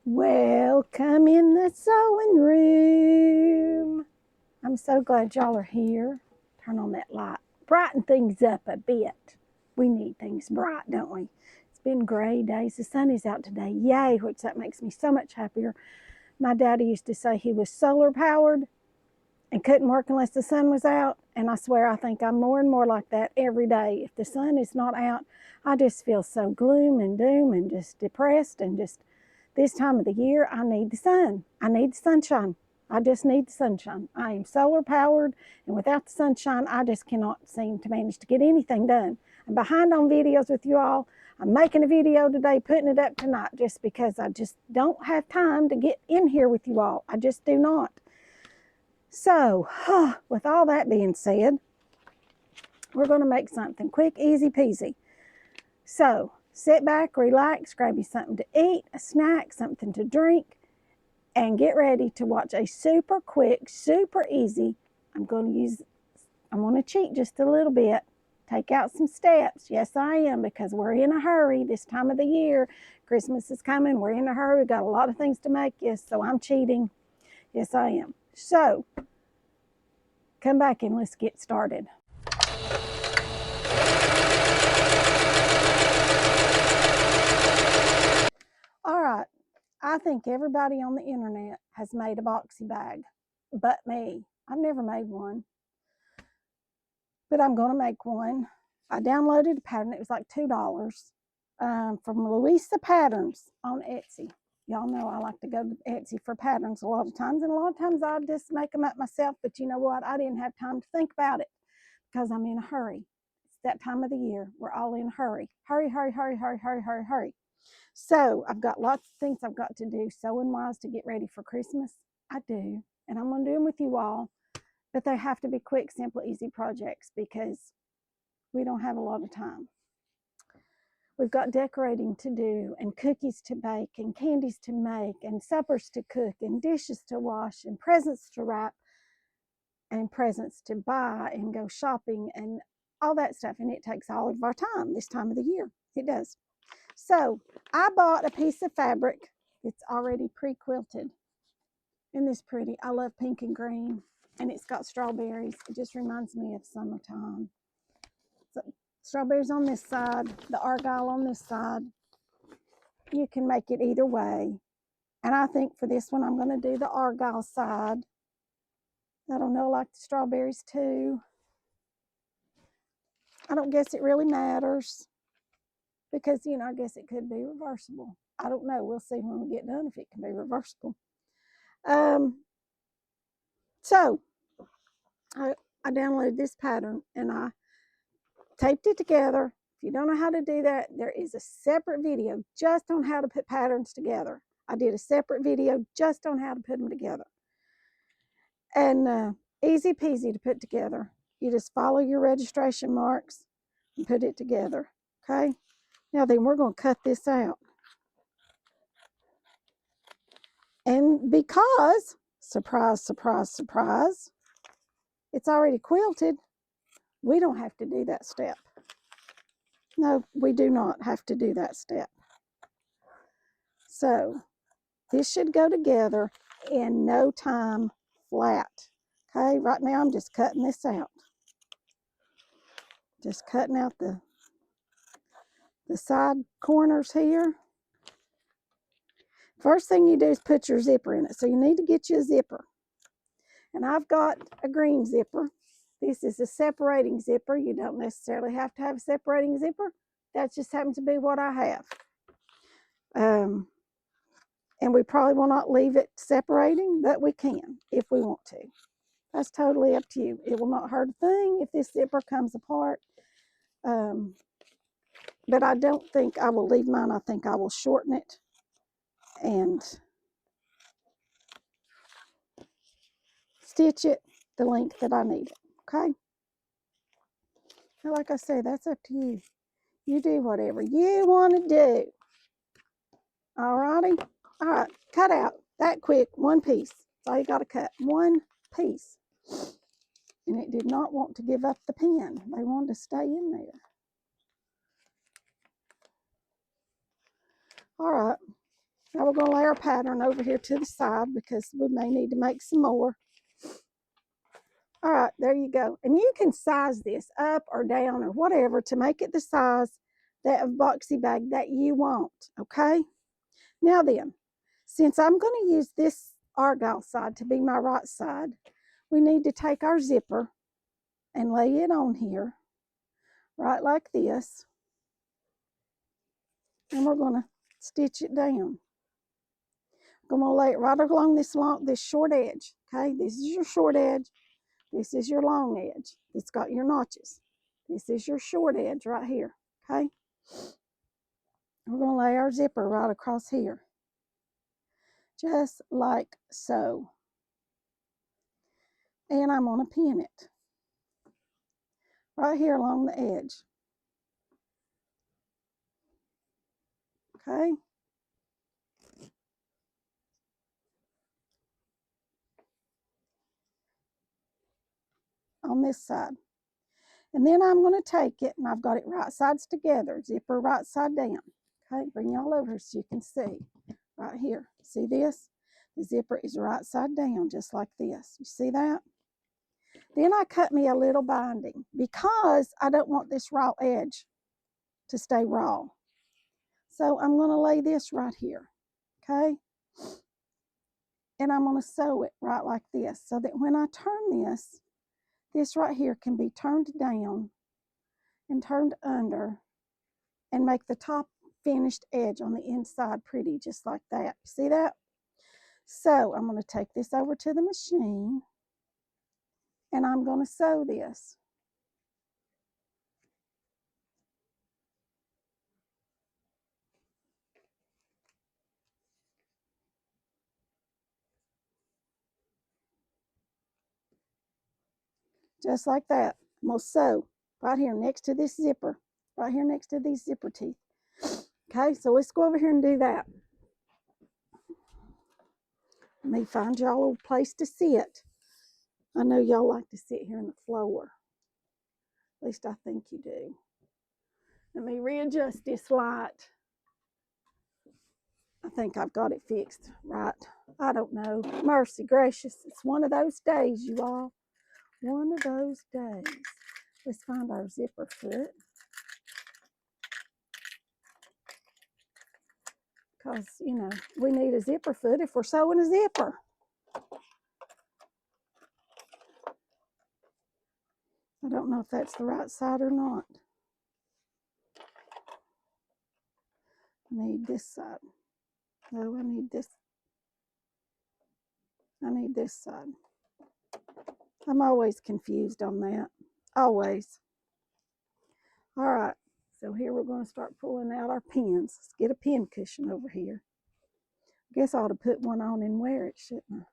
Welcome in the sewing room. I'm so glad y'all are here. Turn on that light. Brighten things up a bit. We need things bright, don't we? It's been gray days. The sun is out today. Yay, which that makes me so much happier. My daddy used to say he was solar powered and couldn't work unless the sun was out. And I swear I think I'm more and more like that every day. If the sun is not out, I just feel so gloom and doom and just depressed and just this time of the year, I need the sun. I need the sunshine. I just need the sunshine. I am solar powered, and without the sunshine, I just cannot seem to manage to get anything done. I'm behind on videos with you all. I'm making a video today, putting it up tonight, just because I just don't have time to get in here with you all. I just do not. So, with all that being said, we're going to make something quick, easy peasy. So, sit back, relax, grab you something to eat, a snack, something to drink, and get ready to watch a super quick, super easy. I'm going to cheat just a little bit, take out some steps. Yes, I am, because we're in a hurry this time of the year. Christmas is coming. We're in a hurry. We've got a lot of things to make. Yes, so I'm cheating. Yes, I am. So, come back and let's get started. All right, I think everybody on the internet has made a Boxy bag, but me. I've never made one, but I'm going to make one. I downloaded a pattern. It was like $2 from Louisa Patterns on Etsy. Y'all know I like to go to Etsy for patterns a lot of times, and a lot of times I just make them up myself, but you know what? I didn't have time to think about it because I'm in a hurry. It's that time of the year. We're all in a hurry. Hurry, hurry, hurry, hurry, hurry, hurry, hurry. So I've got lots of things I've got to do sewing-wise to get ready for Christmas. I do, and I'm going to do them with you all, but they have to be quick, simple, easy projects because we don't have a lot of time. We've got decorating to do and cookies to bake and candies to make and suppers to cook and dishes to wash and presents to wrap and presents to buy and go shopping and all that stuff. And it takes all of our time this time of the year. It does. So I bought a piece of fabric. It's already pre-quilted. Isn't this pretty? I love pink and green. And it's got strawberries. It just reminds me of summertime. So strawberries on this side, the argyle on this side. You can make it either way. And I think for this one, I'm going to do the argyle side. I don't know, I like the strawberries too. I don't guess it really matters because, you know, I guess it could be reversible. I don't know. We'll see when we get done if it can be reversible. So I downloaded this pattern and I taped it together. If you don't know how to do that, there is a separate video just on how to put patterns together. I did a separate video just on how to put them together. And easy peasy to put together. You just follow your registration marks and put it together. Okay? Now then, we're going to cut this out. And because, surprise, surprise, surprise, it's already quilted, we don't have to do that step. No, we do not have to do that step. So this should go together in no time flat. Okay, right now I'm just cutting this out. Just cutting out the side corners here. First thing you do is put your zipper in it. So you need to get you a zipper. And I've got a green zipper. This is a separating zipper. You don't necessarily have to have a separating zipper. That just happens to be what I have. And we probably will not leave it separating, but we can if we want to. That's totally up to you. It will not hurt a thing if this zipper comes apart. But I don't think I will leave mine. I think I will shorten it and stitch it the length that I need it. Okay? Now, like I say, that's up to you. You do whatever you want to do. All righty? All right, cut out that quick, one piece. That's all you got to cut, one piece. And it did not want to give up the pin. They wanted to stay in there. All right. Now we're going to lay our pattern over here to the side because we may need to make some more. All right, there you go. And you can size this up or down or whatever to make it the size that of boxy bag that you want, okay? Now then, since I'm going to use this argyle side to be my right side, we need to take our zipper and lay it on here, right like this. And we're going to stitch it down. I'm going to lay it right along this short edge, okay? This is your short edge. This is your long edge. It's got your notches. This is your short edge right here, okay? We're going to lay our zipper right across here, just like so. And I'm going to pin it right here along the edge, okay? On this side. And then I'm going to take it, and I've got it right sides together, zipper right side down. Okay, bring y'all over so you can see. Right here, see this? The zipper is right side down, just like this. You see that? Then I cut me a little binding because I don't want this raw edge to stay raw. So I'm going to lay this right here, okay? And I'm going to sew it right like this so that when I turn this right here can be turned down and turned under and make the top finished edge on the inside pretty, just like that. See that? So I'm going to take this over to the machine and I'm going to sew this. Just like that. I'm going to sew right here next to this zipper, right here next to these zipper teeth. Okay, so let's go over here and do that. Let me find y'all a place to sit. I know y'all like to sit here on the floor. At least I think you do. Let me readjust this light. I think I've got it fixed, right? I don't know. Mercy gracious. It's one of those days, you all. One of those days. Let's find our zipper foot. Because, you know, we need a zipper foot if we're sewing a zipper. I don't know if that's the right side or not. I need this side. No, I need this. I need this side. I'm always confused on that. Always. All right. So here we're going to start pulling out our pins. Let's get a pin cushion over here. I guess I ought to put one on and wear it, shouldn't I?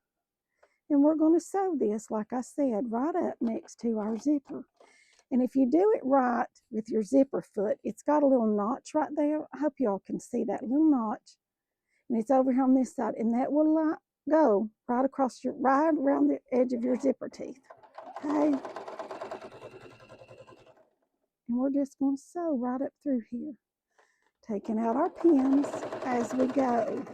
And we're going to sew this, like I said, right up next to our zipper. And if you do it right with your zipper foot, it's got a little notch right there. I hope y'all can see that little notch. And it's over here on this side. And that will go right across right around the edge of your zipper teeth. Okay? And we're just going to sew right up through here, taking out our pins as we go.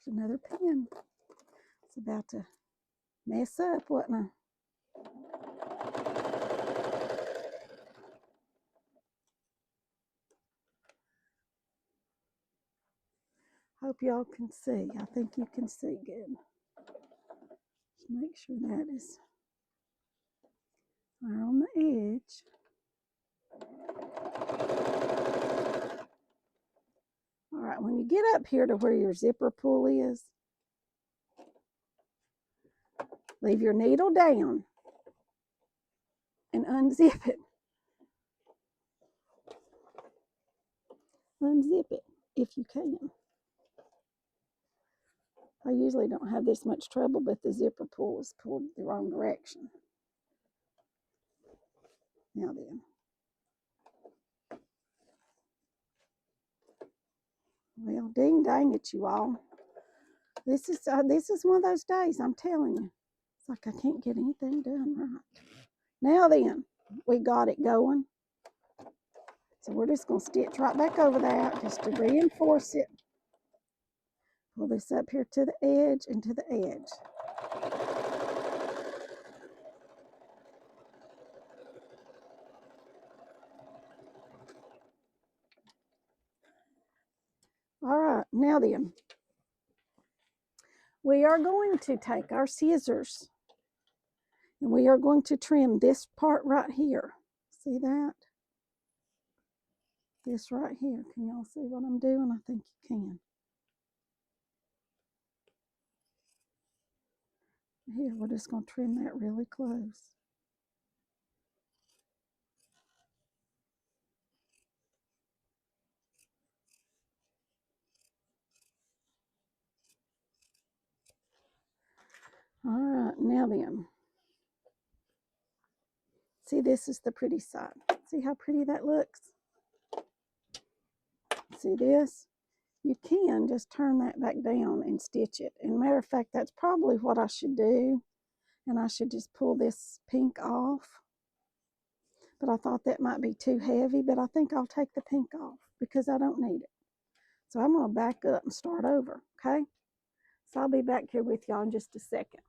There's another pin. It's about to mess up, wasn't I? Hope y'all can see. I think you can see good. Just make sure that is right on the edge. All right, when you get up here to where your zipper pull is, leave your needle down and unzip it. Unzip it if you can. I usually don't have this much trouble, but the zipper pull is pulled the wrong direction. Now then. Well, ding dang it, you all. This is one of those days, I'm telling you. It's like I can't get anything done right. Now then, we got it going. So we're just going to stitch right back over that just to reinforce it. Pull this up here to the edge and to the edge. All right, now then, we are going to take our scissors and we are going to trim this part right here. See that? This right here. Can y'all see what I'm doing? I think you can. Here, we're just going to trim that really close. All right, now then. See, this is the pretty side. See how pretty that looks? See this? You can just turn that back down and stitch it. And matter of fact, that's probably what I should do. And I should just pull this pink off. But I thought that might be too heavy, but I think I'll take the pink off because I don't need it. So I'm going to back up and start over, okay? So I'll be back here with y'all in just a second.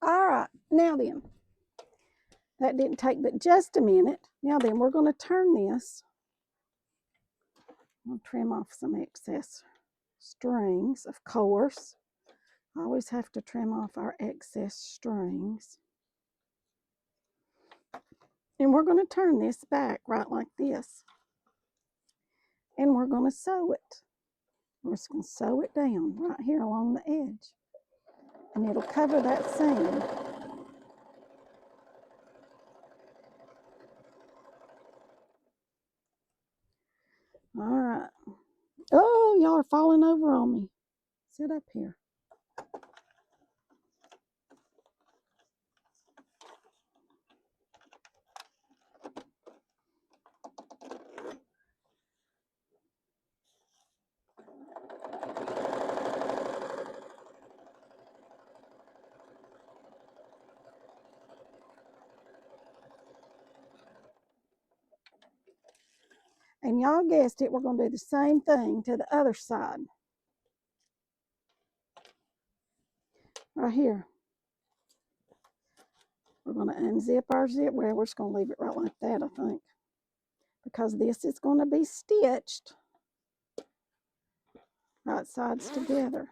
All right, now then. That didn't take but just a minute. Now then, we're going to turn this. I'll trim off some excess strings, of course. I always have to trim off our excess strings. And we're going to turn this back right like this. And we're going to sew it. We're just going to sew it down right here along the edge. And it'll cover that seam. All right. Oh, y'all are falling over on me. Sit up here. And y'all guessed it, we're going to do the same thing to the other side. Right here. We're going to unzip our zip. Well, we're just going to leave it right like that, I think. Because this is going to be stitched right sides together.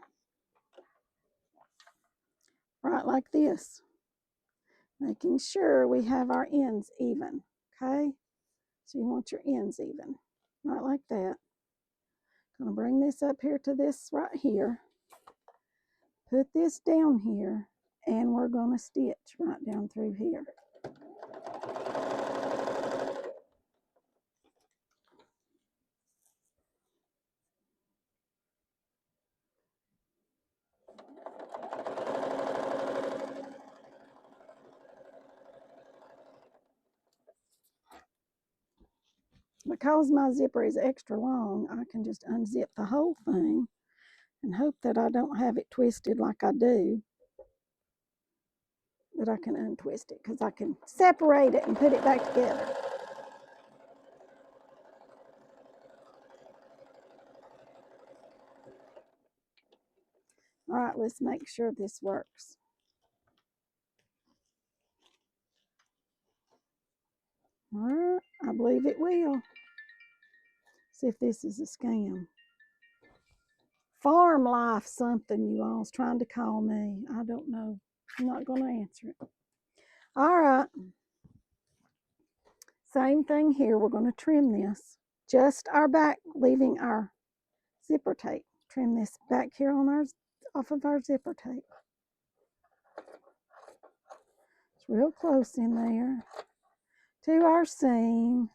Right like this. Making sure we have our ends even, okay? So you want your ends even, right like that. Gonna bring this up here to this right here. Put this down here, and we're gonna stitch right down through here. Because my zipper is extra long, I can just unzip the whole thing and hope that I don't have it twisted like I do. That I can untwist it because I can separate it and put it back together. All right, let's make sure this works. All right, I believe it will. See if this is a scam. Farm life something you all's trying to call me. I don't know. I'm not going to answer it. All right. Same thing here. We're going to trim this. Just our back, leaving our zipper tape. Trim this back here on off of our zipper tape. It's real close in there to our seam.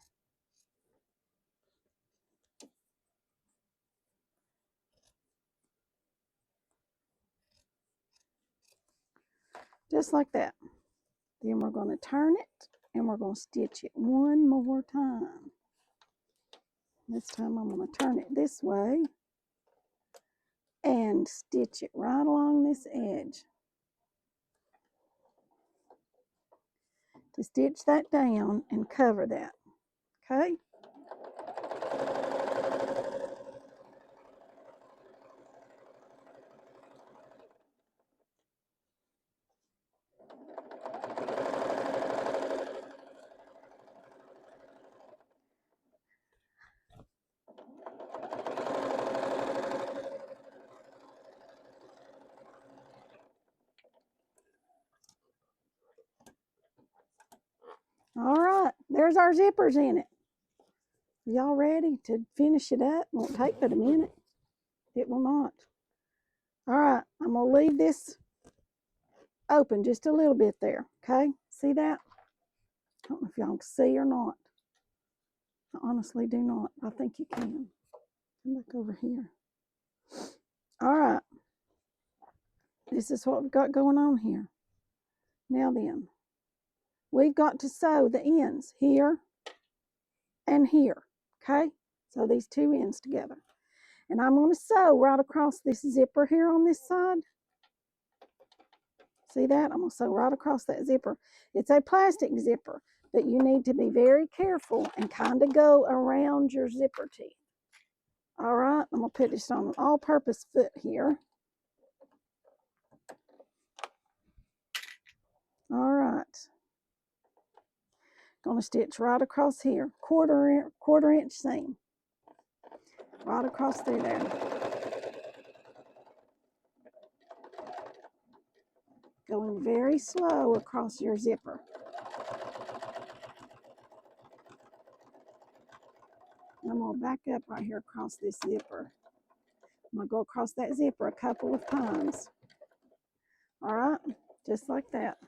Just like that. Then we're going to turn it and we're going to stitch it one more time. This time I'm going to turn it this way and stitch it right along this edge. to stitch that down and cover that, okay? All right, there's our zippers in it. Y'all ready to finish it up? Won't take but a minute. It will not. All right, I'm gonna leave this open just a little bit there, okay? See that? I don't know if y'all can see or not. I honestly do not. I think you can. Come back over here. All right. This is what we've got going on here. Now then, we've got to sew the ends here and here, okay? So these two ends together. And I'm going to sew right across this zipper here on this side. See that? I'm going to sew right across that zipper. It's a plastic zipper, but you need to be very careful and kind of go around your zipper teeth. All right, I'm going to put this on an all-purpose foot here. All right. Going to stitch right across here, quarter inch seam. Right across through there. Going very slow across your zipper. I'm going to back up right here across this zipper. I'm going to go across that zipper a couple of times. All right, just like that.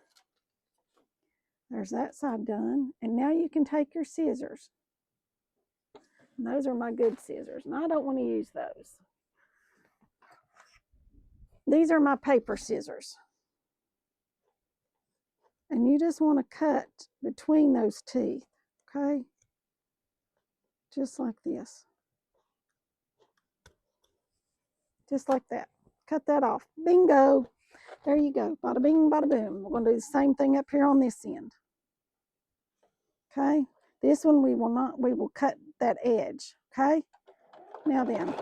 There's that side done. And now you can take your scissors. And those are my good scissors, and I don't want to use those. These are my paper scissors. And you just want to cut between those teeth, okay? Just like this. Just like that. Cut that off. Bingo. There you go. Bada bing, bada boom. We're going to do the same thing up here on this end. Okay? This one we will cut that edge. Okay? Now then.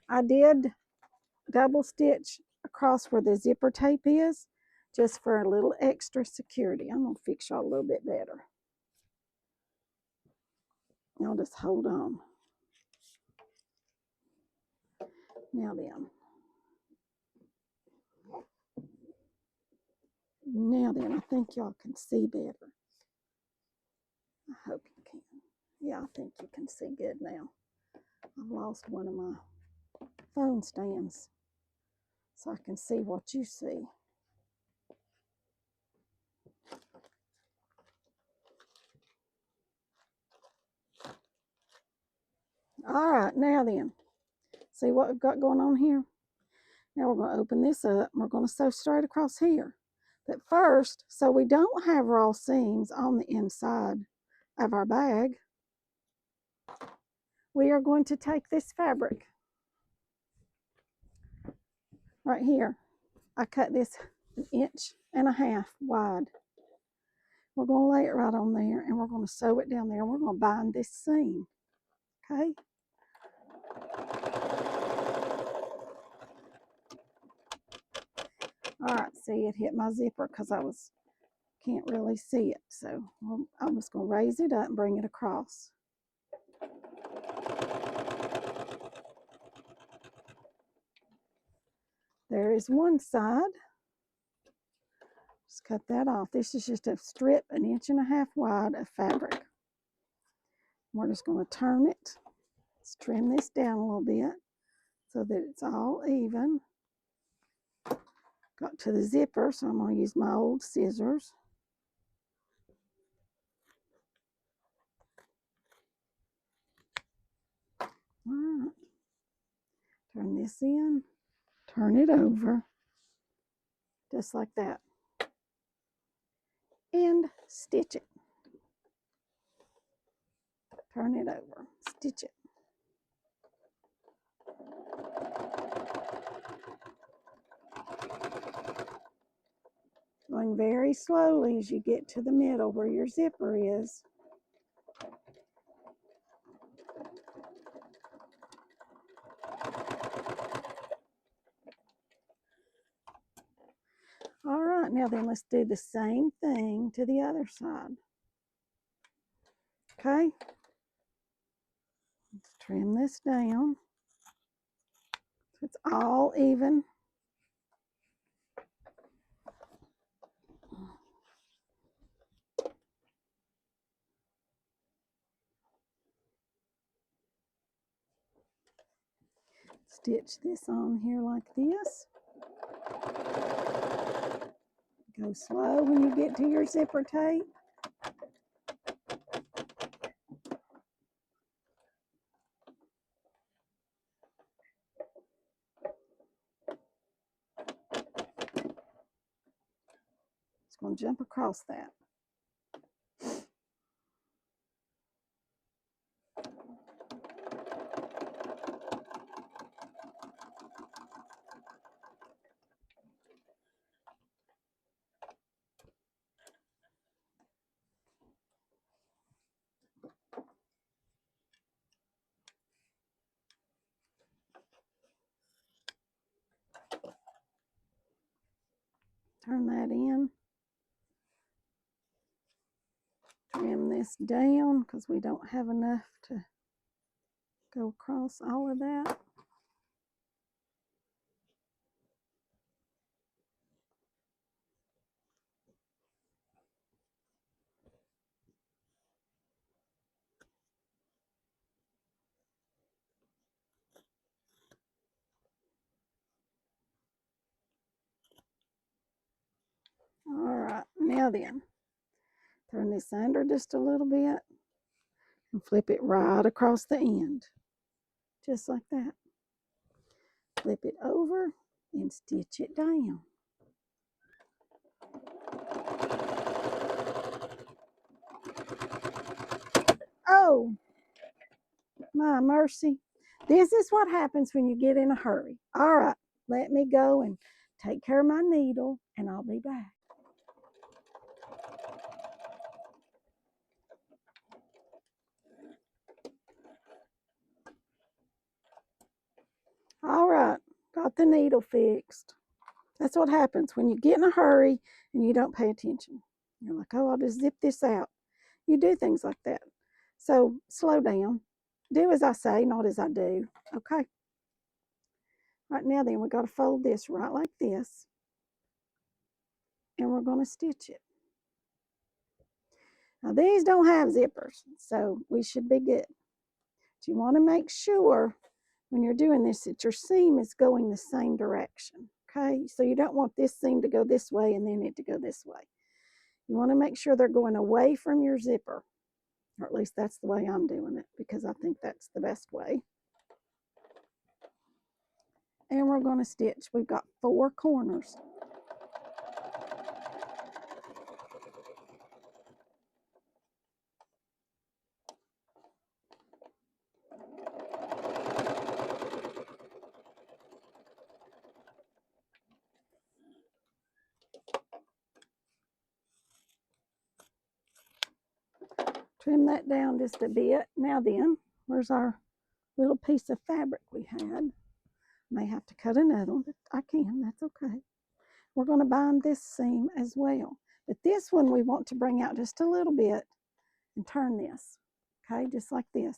I did double stitch across where the zipper tape is, just for a little extra security. I'm going to fix y'all a little bit better. Y'all just hold on. Now then. Now then, I think y'all can see better. I hope you can. Yeah, I think you can see good now. I've lost one of my phone stands so I can see what you see. All right, now then, see what we've got going on here? Now we're going to open this up and we're going to sew straight across here. But first, so we don't have raw seams on the inside of our bag, we are going to take this fabric right here. I cut this 1.5 inches wide. We're going to lay it right on there and we're going to sew it down there and we're going to bind this seam. Okay? All right, see, it hit my zipper because can't really see it. So I'm just going to raise it up and bring it across. There is one side. Just cut that off. This is just a strip 1.5 inches wide of fabric. We're just going to turn it. Let's trim this down a little bit so that it's all even. Got to the zipper, so I'm going to use my old scissors. All right. Turn this in. Turn it over. Just like that. And stitch it. Turn it over. Stitch it. Going very slowly as you get to the middle where your zipper is. All right, now then let's do the same thing to the other side. Okay, let's trim this down so it's all even. Stitch this on here like this. Go slow when you get to your zipper tape. It's going to jump across that. Turn that in. Trim this down because we don't have enough to go across all of that. All right, now then, turn this under just a little bit and flip it right across the end, just like that. Flip it over and stitch it down. Oh, my mercy. This is what happens when you get in a hurry. All right, let me go and take care of my needle and I'll be back. All right, got the needle fixed. That's what happens when you get in a hurry and you don't pay attention. You're like, oh, I'll just zip this out. You do things like that. So slow down. Do as I say, not as I do. Okay. Right now then, we got to fold this right like this. And we're going to stitch it. Now these don't have zippers, so we should be good. But you want to make sure when you're doing this that your seam is going the same direction. Okay, so you don't want this seam to go this way and then it to go this way. You want to make sure they're going away from your zipper, or at least that's the way I'm doing it because I think that's the best way. And we're going to stitch. We've got 4 corners. Trim that down just a bit. Now then, where's our little piece of fabric we had? May have to cut another one, but I can, that's okay. We're going to bind this seam as well. But this one we want to bring out just a little bit and turn this, okay, just like this.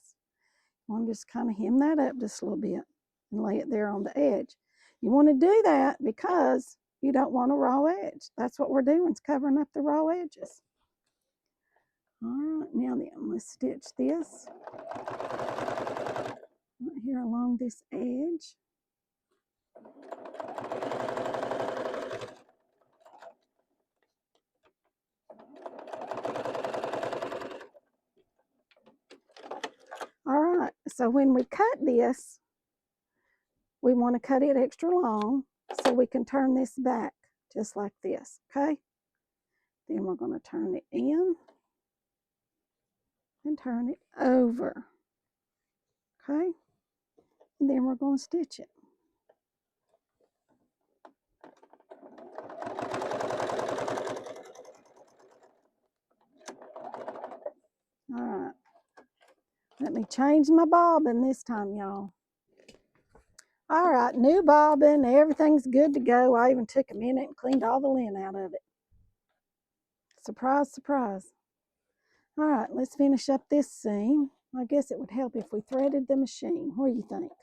You want to just kind of hem that up just a little bit and lay it there on the edge. You want to do that because you don't want a raw edge. That's what we're doing, is covering up the raw edges. All right, now then, let's stitch this right here along this edge. All right, so when we cut this, we want to cut it extra long so we can turn this back just like this, okay? Then we're going to turn it in and turn it over. Okay, and then we're going to stitch it. All right, let me change my bobbin this time, y'all. All right, new bobbin, everything's good to go. I even took a minute and cleaned all the lint out of it. Surprise, surprise. All right, let's finish up this seam. I guess it would help if we threaded the machine. What do you think?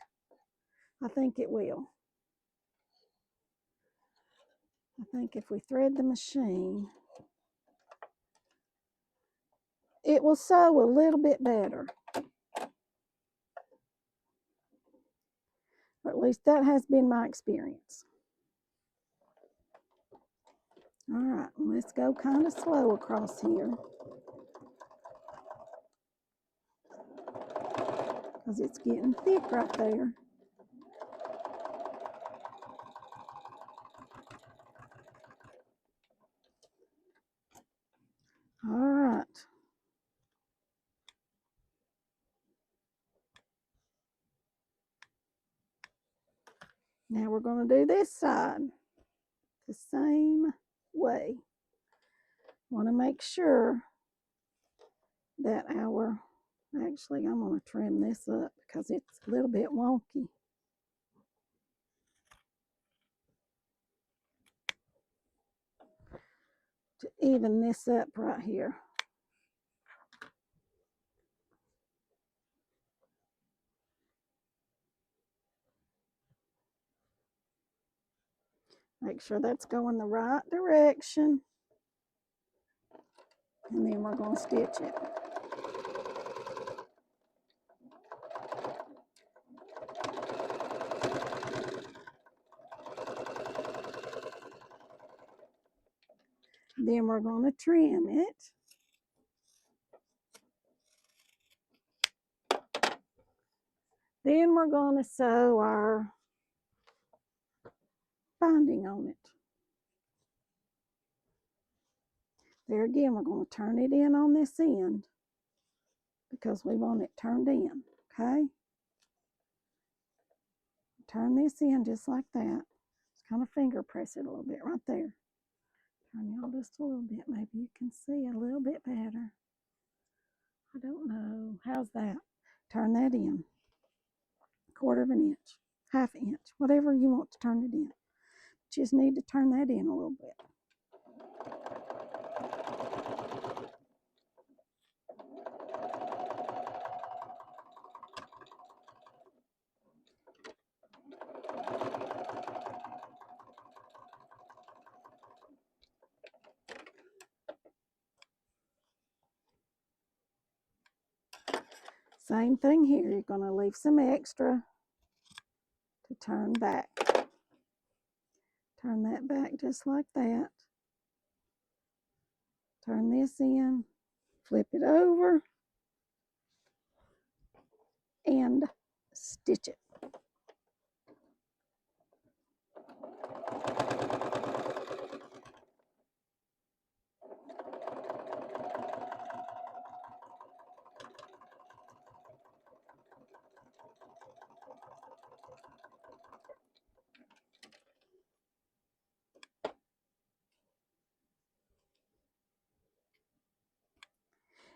I think it will. I think if we thread the machine, it will sew a little bit better. Or at least that has been my experience. All right, let's go kind of slow across here, because it's getting thick right there. All right. Now we're going to do this side the same way. Want to make sure that actually I'm going to trim this up because it's a little bit wonky. To even this up right here. Make sure that's going the right direction. And then we're going to stitch it. Then we're going to trim it. Then we're going to sew our binding on it. There again, we're going to turn it in on this end because we want it turned in, okay? Turn this in just like that. Just kind of finger press it a little bit right there. Turn y'all just a little bit. Maybe you can see a little bit better. I don't know. How's that? Turn that in. 1/4 of an inch, 1/2 inch, whatever you want to turn it in. Just need to turn that in a little bit. Same thing here. You're going to leave some extra to turn back. Turn that back just like that. Turn this in, flip it over, and stitch it.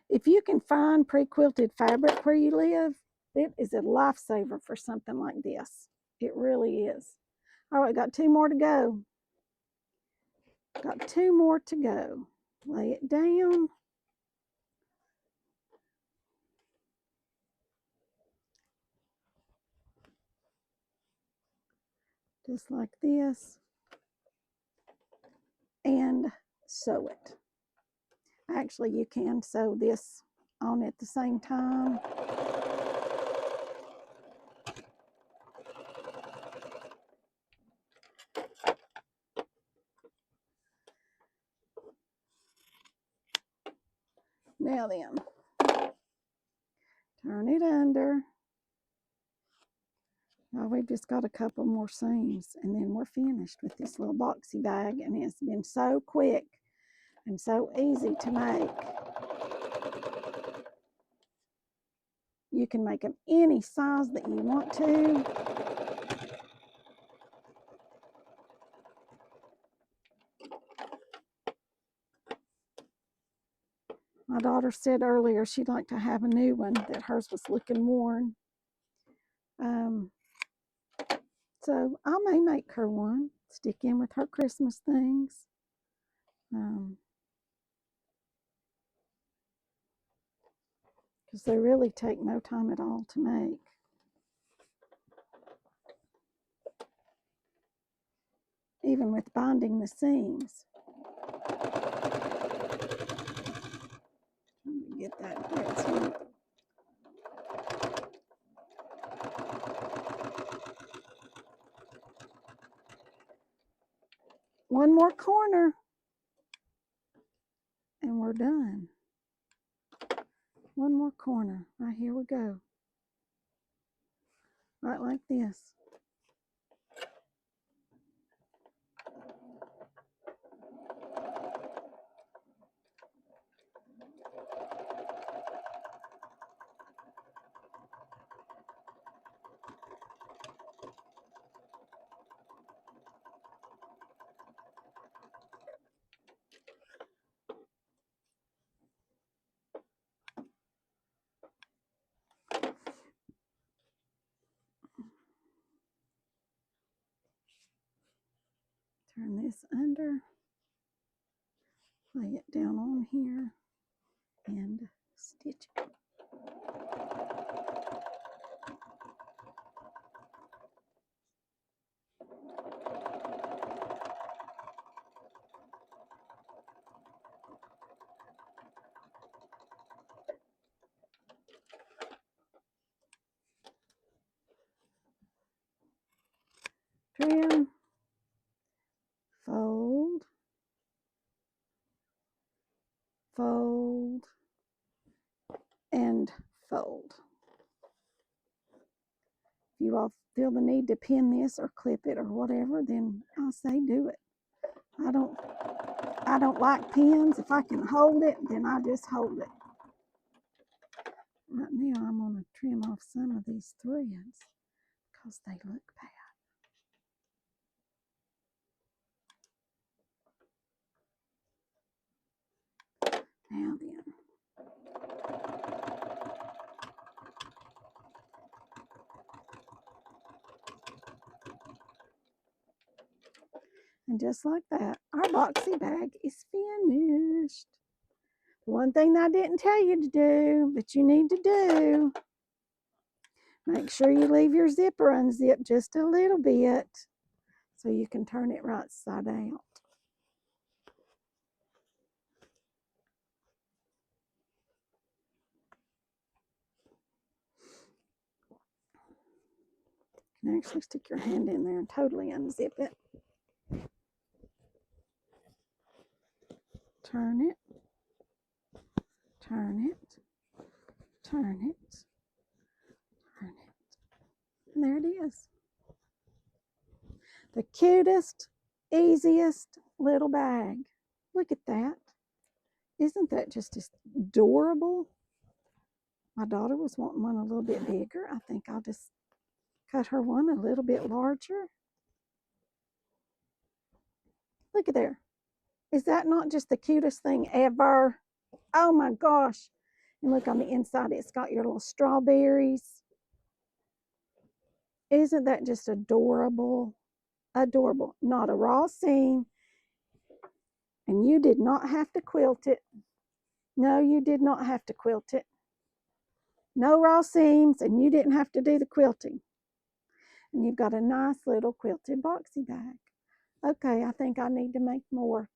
If you can find pre-quilted fabric where you live, it is a lifesaver for something like this. It really is. All right, got 2 more to go. Got 2 more to go. Lay it down. Just like this. And sew it. Actually, you can sew this on at the same time. Now then, turn it under. Now we've just got a couple more seams and then we're finished with this little boxy bag, and it's been so quick and so easy to make. You can make them any size that you want to. My daughter said earlier she'd like to have a new one, that hers was looking worn. So I may make her one, stick in with her Christmas things. Because they really take no time at all to make. Even with binding the seams. Let me get that here. One more corner and we're done. One more corner. Right, here we go. Right like this. Turn this under, lay it down on here, and stitch it. Trim, fold, fold, and fold. If you all feel the need to pin this or clip it or whatever, then I say do it. I don't like pins. If I can hold it, then I just hold it. Right now I'm going to trim off some of these threads because they look bad. Now then. And just like that, our boxy bag is finished. One thing I didn't tell you to do, but you need to do, make sure you leave your zipper unzipped just a little bit so you can turn it right side out. You can actually stick your hand in there and totally unzip it. Turn it, turn it, turn it, turn it. And there it is. The cutest, easiest little bag. Look at that. Isn't that just adorable? My daughter was wanting one a little bit bigger. I think I'll just cut her one a little bit larger. Look at there. Is that not just the cutest thing ever? Oh my gosh. And look on the inside, it's got your little strawberries. Isn't that just adorable? Adorable. Not a raw seam. And you did not have to quilt it. No, you did not have to quilt it. No raw seams, and you didn't have to do the quilting. And you've got a nice little quilted boxy bag. Okay, I think I need to make more.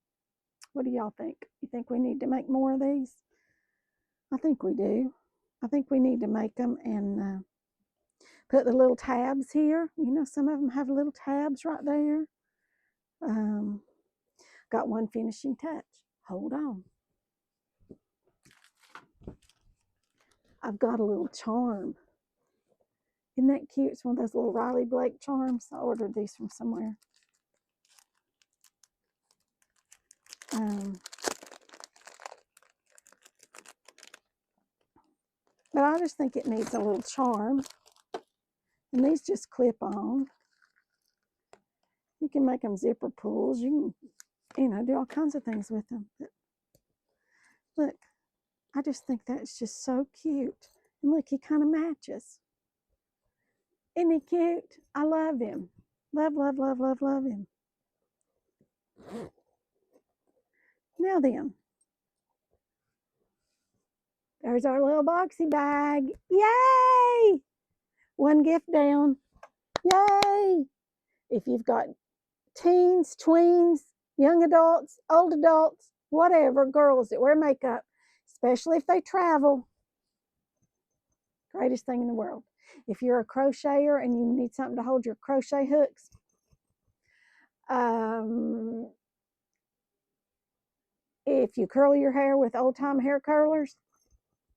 What do y'all think? You think we need to make more of these? I think we do. I think we need to make them and put the little tabs here. You know, some of them have little tabs right there. Got one finishing touch. Hold on. I've got a little charm. Isn't that cute? It's one of those little Riley Blake charms. I ordered these from somewhere. But I just think it needs a little charm. And these just clip on. You can make them zipper pulls. You can, do all kinds of things with them. But look, I just think that's just so cute. And look, he kind of matches. Isn't he cute? I love him. Love, love, love, love, love him. Now then, there's our little boxy bag. Yay! One gift down. Yay! If you've got teens, tweens, young adults, old adults, whatever, girls that wear makeup, especially if they travel, greatest thing in the world. If you're a crocheter and you need something to hold your crochet hooks, if you curl your hair with old-time hair curlers,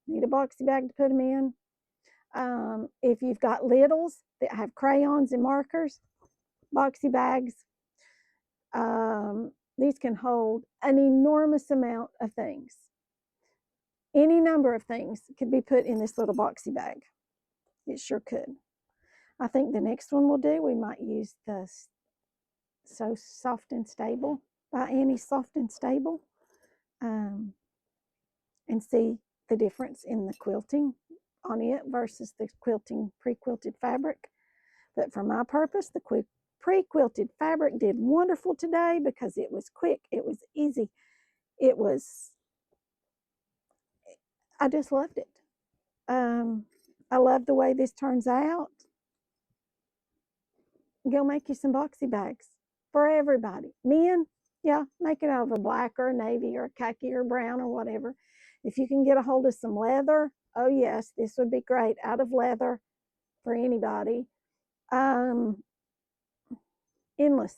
need a boxy bag to put them in. If you've got littles that have crayons and markers, boxy bags. These can hold an enormous amount of things. Any number of things could be put in this little boxy bag. It sure could. I think the next one we'll do, we might use the So Soft and Stable by Annie Soft and Stable, and see the difference in the quilting on it versus the quilting pre-quilted fabric. But for my purpose, the pre-quilted fabric did wonderful today because it was quick, it was easy, I just loved it. I love the way this turns out. Go make you some boxy bags for everybody. Men, yeah, make it out of a black or a navy or a khaki or brown or whatever. If you can get a hold of some leather, oh yes, this would be great out of leather for anybody. Endless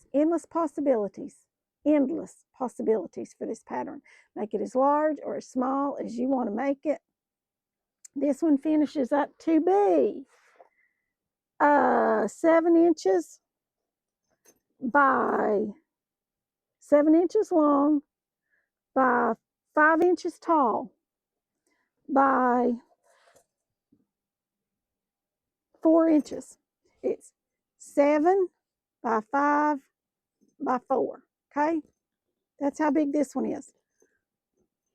possibilities for this pattern. Make it as large or as small as you want to make it. This one finishes up to be 7 inches by 7 inches long by 5 inches tall by 4 inches. It's 7 by 5 by 4. Okay, that's how big this one is.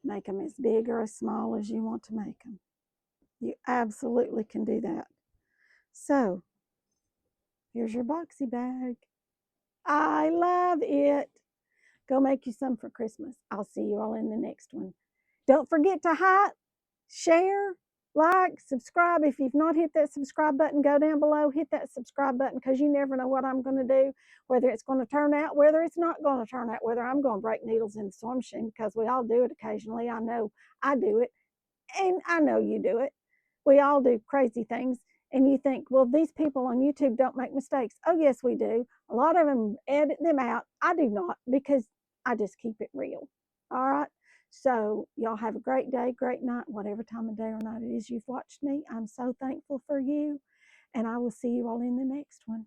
Make them as big or as small as you want to make them. You absolutely can do that. So here's your boxy bag. I love it. Go make you some for Christmas. I'll see you all in the next one. Don't forget to share, like, subscribe. If you've not hit that subscribe button, go down below, hit that subscribe button, because you never know what I'm going to do, whether it's going to turn out, whether it's not going to turn out, whether I'm going to break needles in the sewing machine, because we all do it occasionally. I know I do it, and I know you do it. We all do crazy things. And you think, well, these people on YouTube don't make mistakes. Oh, yes, we do. A lot of them edit them out. I do not, because I just keep it real. All right. So y'all have a great day, great night, whatever time of day or night it is you've watched me. I'm so thankful for you. And I will see you all in the next one.